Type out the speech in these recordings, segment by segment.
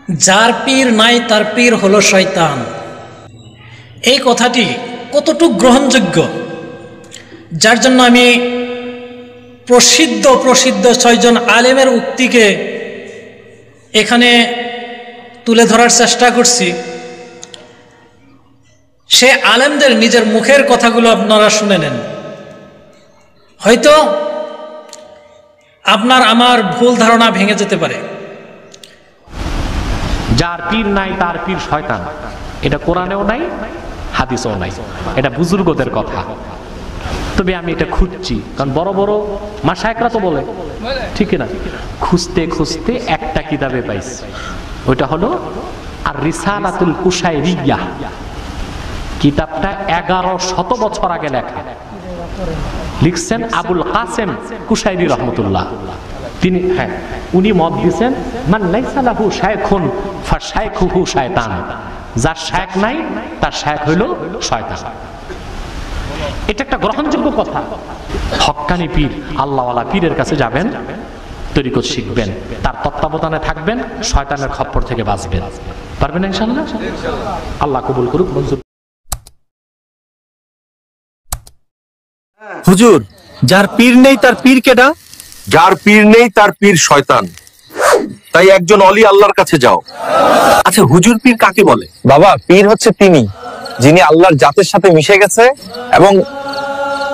যার পীর নাই তার পীর হলো শয়তান। এই কথাটি কতটুক গ্রহণযোগ্য, যার জন্য আমি প্রসিদ্ধ 6জন আলেমের উক্তিকে এখানে তুলে ধরার চেষ্টা করছি। সে আলেমদের নিজের মুখের কথাগুলো আপনারা শুনে নেন। হয়তো আপনার আমার ভুল ধারণা ভেঙে যেতে পারে। যার পীর নাই তার পীর শয়তান, এটা কোরআনেও নাই, হাদিসেও নাই, এটা বুজুর্গদের কথা। তবে আমি এটা খুঁজছি, কারণ বড় বড় মাশায়েখরা তো বলে, ঠিক না? খুঁজতে খুঁজতে একটা কিতাবে পাইছি, ওইটা হলো আর রিসালাতুল কুশাইরিয়া। কিতাবটা 1100 বছর আগে লেখা, লিখছেন আবুল কাসেম কুশাইরি রহমতুল্লাহ। তিনি উনি মত দিয়েছেন মান লাইসা লাহু শায়খুন ফাশায়খুহু শায়তান, যার শায়খ নাই তার শায়খ হইল শয়তান। এটা একটা গ্রহণযোগ্য কথা। হক্কানি পীর, আল্লাহওয়ালা পীরের কাছে যাবেন, তরিকত শিখবেন, তার তত্ত্বাবধানে থাকবেন, শয়তানের খপ্পর থেকে বাঁচবেন। পারবেন ইনশাআল্লাহ? আল্লাহ কবুল করুক, মঞ্জুর। হুজুর, যার পীর নেই তার পীর কেডা? যার পীর নেই তার পীর শয়তান। তাই একজন অলি আল্লাহর কাছে যাও। আচ্ছা, হুজুর পীর কাকে বলে? বাবা, পীর হচ্ছে তিনি যিনি আল্লাহর জাতের সাথে মিশে গেছে এবং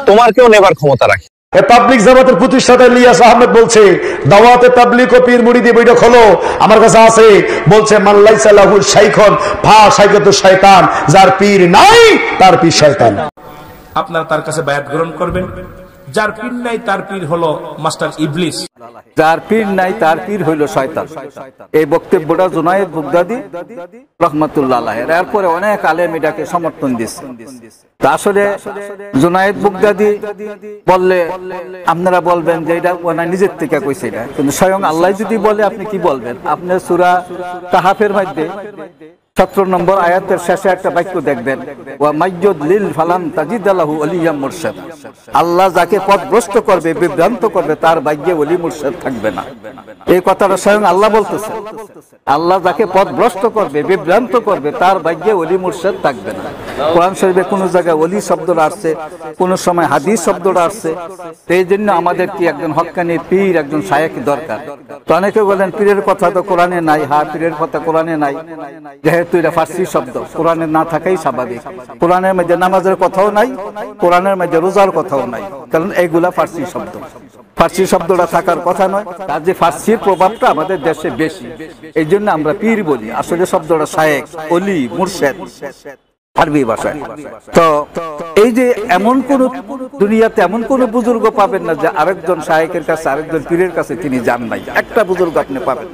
তোমারকেও নেবার ক্ষমতা রাখে। পাবলিক জামাতের প্রতিষ্ঠাতা ইলিয়াস আহমেদ বলছে, দাওয়াতে তাবলীগ ও পীর মুরিদি বইটা খোলো, আমার কাছে আছে। বলছে মান লাইসা লাহু শাইখুন ফাশায়খুহু শায়তান, যার পীর নাই তার পীর শয়তান। আপনারা তার কাছে বায়াত গ্রহণ করবেন। যার পীর নাই তার পীর হলো মাস্টার ইবলিস। যার পীর নাই তার পীর হইল শয়তান। এই বক্তব্যটা জুনায়েদ বুগদাদি রহমাতুল্লাহ আলাইহি, এরপরে অনেক আলেম এটাকে সমর্থন দিচ্ছে। আসলে জুনায়েদ বুগদাদি বললে আপনারা বলবেন যে এটা ওনা নিজের থেকে কইছে, এটা কিন্তু স্বয়ং আল্লাহ যদি বলে আপনি কি বলবেন? আপনি সূরা কাহাফের মধ্যে 17 নম্বর আয়াতের শেষে একটা বাক্য দেখবেন, ওয়া মাইয়ুদলিল ফালান তাজিদ লাহু ওলিয়াম মুরশিদ। আল্লাহ যাকে পথভ্রষ্ট করবে, বিভ্রান্ত করবে, তার ভাগ্যে ওলি মুরশিদ থাকবে না। এই কথাটা স্বয়ং আল্লাহ বলতেছে। আল্লাহ যাকে পথভ্রষ্ট করবে, বিভ্রান্ত করবে, তার ভাগ্যে ওলি মুরশিদ থাকবে না। কোরআন শরীফে কোন জায়গায় ওলি শব্দটা আসছে, কোন সময় হাদিস শব্দটা আসছে। এই জন্য আমাদের কি একজন হক্কানি পীর, একজন শায়েখ দরকার। তো অনেকে বলেন পীরের কথা তো কোরআনে নাই। হ্যাঁ, পীরের কথা কোরআনে নাই, যেহেতু এটা ফার্সি শব্দ, কোরআনে না থাকাই স্বাভাবিক। কোরআনের মধ্যে নামাজের কথাও নাই, কোরআনের মধ্যে রোজার কথাও নাই, কারণ এইগুলা ফার্সি শব্দ। ফার্সি শব্দটা থাকার কথা নয়, তার যে ফার্সির প্রভাবটা আমাদের দেশে বেশি, এই জন্য আমরা পীর বলি। আসলে শব্দটা শায়েখ, ওলি, মুরশেদ আরবি ভাষায়। তো এই যে এমন কোন দুনিয়াতে এমন কোন বুজুর্গ পাবেন না যে আরেকজন শায়েখের কাছে, আরেকজন পীরের কাছে তিনি যান নাই। একটা বুজুর্গ আপনি পাবেন।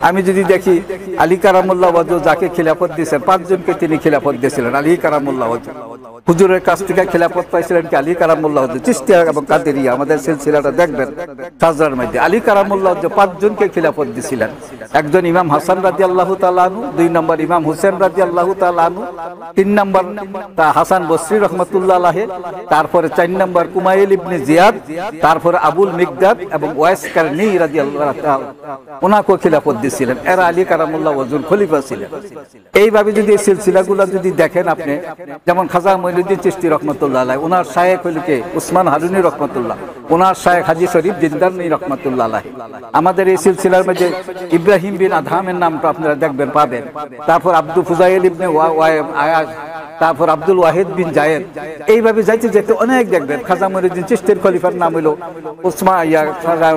আমি যদি দেখি আলী কারামুল্লাহ ওয়াজু যাকে খিলাফত দিয়েছেন, 5 জনকে তিনি খিলাফত দিয়েছিলেন। আলী কারামুল্লাহ ওয়াজু হুজুরের কাছ থেকে খিলাফত পাইছিলেন কি? আলী কারামুল্লাহ ওয়াজু। চিশতিয়া এবং কাদেরিয়া আমাদের সিলসিলাটা দেখবেন সাজরার মধ্যে আলী কারামুল্লাহ ওয়াজু 5 জনকে খিলাফত দিয়েছিলেন। একজন ইমাম হাসান রাদিয়াল্লাহু তাআলা আনহু, 2 নম্বর ইমাম হুসেন রাদিয়াল্লাহু তাআলা আনহু, 3 নম্বর তা হাসান বসরি রহমাতুল্লাহ আলাইহি, তারপরে 4 নম্বর কুমাইল ইবনে জিয়াদ, তারপরে আবুল মিকদাদ এবং ওয়াইস কারনি রাদিয়াল্লাহু তাআলা ওনাকে খিলাফত দিয়েছিলেন। এরা আলী কারামুল্লাহ ওয়াজুর খলিফা ছিলেন। এইভাবে যদি এই সিলসিলাগুলো যদি দেখেন আপনি, যেমন খাজা মঈনুদ্দিন চিশতি রহমাতুল্লাহ আলাইহি, ওনার শায়েখ হইল কে? উসমান হারুনি রহমাতুল্লাহ, ওনার শায়েখ হাজী শরীফ জিন্দানি রহমাতুল্লাহ আলাইহি। আমাদের এই সিলসিলার মধ্যে ইব্রাহিম বিন আদহামের নামটা আপনারা দেখবেন, পাবেন। তারপর আব্দুল ফুজাইল ইবনে আয়াজ, তারপর আব্দুল ওয়াহিদ বিন জায়েদ। এইভাবে যাইতে যেতে অনেক দেখবেন। খাজা মঈনুদ্দিন চিশতির খলিফার নাম হলো উসমান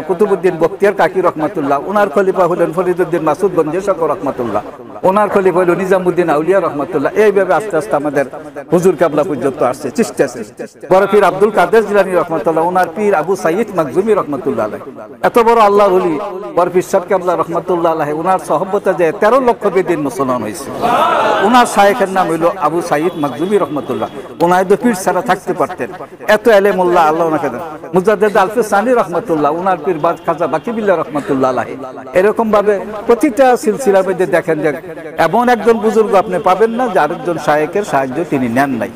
কুতুবউদ্দিন বখতিয়ার কাকি রহমাতুল্লাহ, ওনার খলিফা হলেন ফরিদউদ্দিন মাসুদ গঞ্জেশক রহমাতুল্লাহ, ওনার খলিফা হলো নিজামউদ্দিন আউলিয়া রহমাতুল্লাহ। এইভাবে আস্তে আস্তে আমাদের হুজুর কাবলা পর্যন্ত আসছে চিশতি আছে। বড় পীর আব্দুল কাদের জিলানী রহমাতুল্লাহ, ওনার পীর আবু সাইয়্যিদ মাকজুমি রহমাতুল্লাহ আলাইহি। এত বড় আল্লাহর ওলি বড় পীর সাহেব কাবলা রহমাতুল্লাহ আলাইহি, ওনার সহবতে যে 13 লক্ষ বেদিন মুসলমান হয়েছে। ওনার শায়েখের নাম হলো আবু সাইয়্যিদ মাকজুমি রহমাতুল্লাহ। ওনায় তো পীর ছাড়া থাকতে পারতেন, এত এলেমুল্লাহ আল্লাহ ওনাকে দেন। মুজাদ্দিদ আলফি সানি রহমাতুল্লাহ, ওনার পীর খাজা বাকিবিল্লাহ রহমাতুল্লাহ আলাইহি। এরকম ভাবে প্রতিটা সিলসিলার মধ্যে দেখেন যে এমন একজন বুজুর্গ আপনি পাবেন না যে আরেকজন শায়েখের সাহায্য তিনি নেন নাই।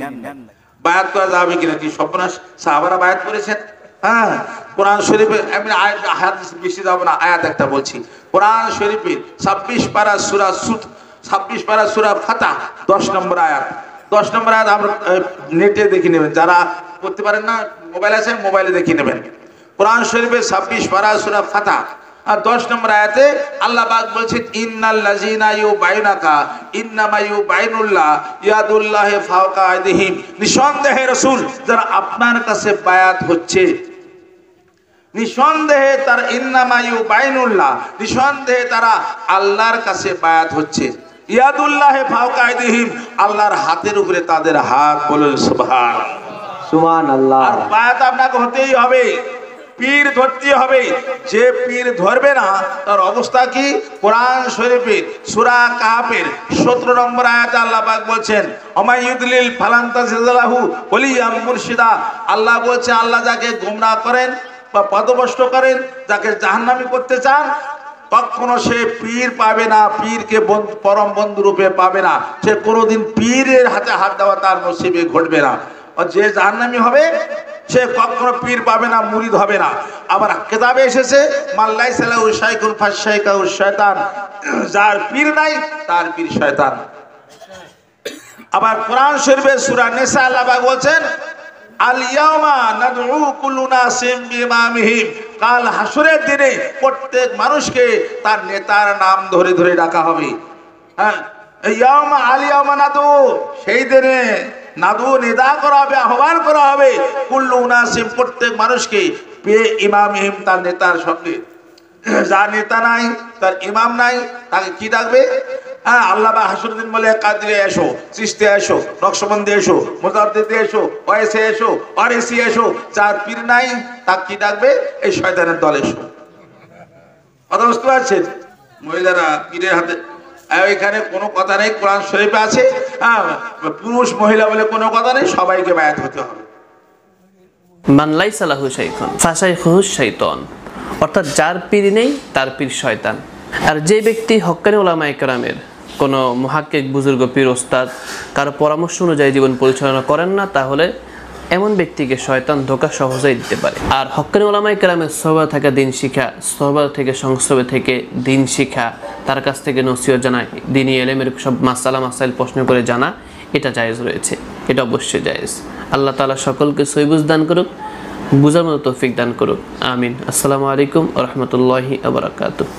বায়াত করা যাবে কিনা? কি সর্বনাশ, সাহাবারা বায়াত করেছেন। হ্যাঁ, কোরআন শরীফে আমি আয়াত বেশি যাবো না, আয়াত একটা বলছি। কোরআন শরীফের 26 পারা সূরা 26 পারা সূরা ফাতহ 10 নম্বর আয়াত। 10 নম্বর আয়াত আমরা নেটে দেখে নেবেন, যারা করতে পারেন না মোবাইল আছে মোবাইলে দেখে নেবেন। কোরআন শরীফের 26 পারা সূরা ফাতহ আর 10 নম্বর আয়াতে আল্লাহ পাক বলছেন ইন্নাল লাযিনা ইউবাইনাকা ইন্নামা ইউবাইনুল্লাহ ইয়াদুল্লাহি ফাওকা আইদিহিম, নিঃসন্দেহে রাসূল যারা আপনার কাছে বায়াত হচ্ছে, নিঃসন্দেহে তার ইন্নামা ইউবাইনুল্লাহ, নিঃসন্দেহে তারা আল্লাহর কাছে বায়াত হচ্ছে, ইয়াদুল্লাহি ফাওকা আইদিহিম, আল্লাহর হাতের উপরে তাদের হাত। বলুন সুবহানাল্লাহ। আর বায়াত আপনাকে হতেই হবে, পীর ধরতে হবে। যে পীর ধরবে না তার অবস্থা কি? কোরআন শরীফের সূরা কাহফের 17 নম্বর আয়াতে আল্লাহ পাক বলছেন অমাইয়ুদলিল ফালান তাজিদালাহু ওলিয়াম মুরশিদা। আল্লাহ বলছেন আল্লাহ যাকে গোমরাহ করেন বা পথভ্রষ্ট করেন, যাকে জাহান্নামী করতে চান, কখনো সে পীর পাবে না, পীরকে পরম বন্ধু রূপে পাবে না। সে কোনোদিন পীরের হাতে হাত দেওয়া তার নসিবে ঘটবে না। আর যে জাহান্নামী হবে সে কখনো পীর পাবে না, মুরিদ হবে না। আবার কিতাবে এসেছে মাল্লাই সালাহু শাইখুন ফাশাইকাহু শয়তান, যার পীর নাই তার পীর শয়তান। আবার কোরআন শরীফের সূরা নিসা আল্লাহ পাক বলছেন আল ইয়াউমা নাদউ কুল্লু নাসিম বিইমামিহিম, কাল হাসরের দিনে প্রত্যেক মানুষকে তার নেতার নাম ধরে ধরে ডাকা হবে। হ্যাঁ, ইয়াউমা আল ইয়াউমা নাদউ, সেই দিনে নাদু নিদা করা হবে, আহ্বান করা হবে কুল্লু উনাসিম, প্রত্যেক মানুষকে বে ইমামিহিম, তার নেতার সঙ্গে। যার নেতা নাই, তার ইমাম নাই, তাকে কি ডাকবে? হ্যাঁ, আল্লাহ বা হাসরুদ্দিন বলে কাদরে এসো, চিশতে এসো, নকশবন্দি এসো, মুজাদ্দিদ এসো, ওয়াইসি এসো, ওয়ারিসি এসো। যার পীর নাই তাকে কি ডাকবে? এই শয়তানের দল এসো। কথা বুঝতে পারছেন? মহিলারা পীরের হাতে, এখানে কোনো কথা নেই, কোরআন শরীফে আছে পুরুষ মহিলা বলে কোনো কথা নেই, সবাইকে বায়াত হতে হবে। মান লাইসা লাহু শাইখুন ফাশাইখুহু শাইতান, অর্থাৎ যার পীর নেই তার পীর শয়তান। আর যে ব্যক্তি হক্কানি উলামায়ে কেরামের কোনো মুহাক্কিক বুজুর্গ পীর ওস্তাদ কারো পরামর্শ অনুযায়ী জীবন পরিচালনা করেন না, তাহলে এমন ব্যক্তিকে শয়তান ধোঁকা সহজেই দিতে পারে। আর হক্কানি উলামায়ে কেরামের সোহবত থেকে দিন শিখা, সোহবত থেকে সংস্রবে থেকে দিন শিখা, তার কাছ থেকে নসিহত জানা, দিনী ইলমের সব মাসাইল প্রশ্ন করে জানা, এটা জায়েজ রয়েছে, এটা অবশ্যই জায়েজ। আল্লাহ তাআলা সকলকে সহি বুঝ দান করুক, বুঝার মতো তৌফিক দান করুক, আমিন। আসসালামু আলাইকুম ওয়া রাহমাতুল্লাহি ওয়া বারাকাতুহু।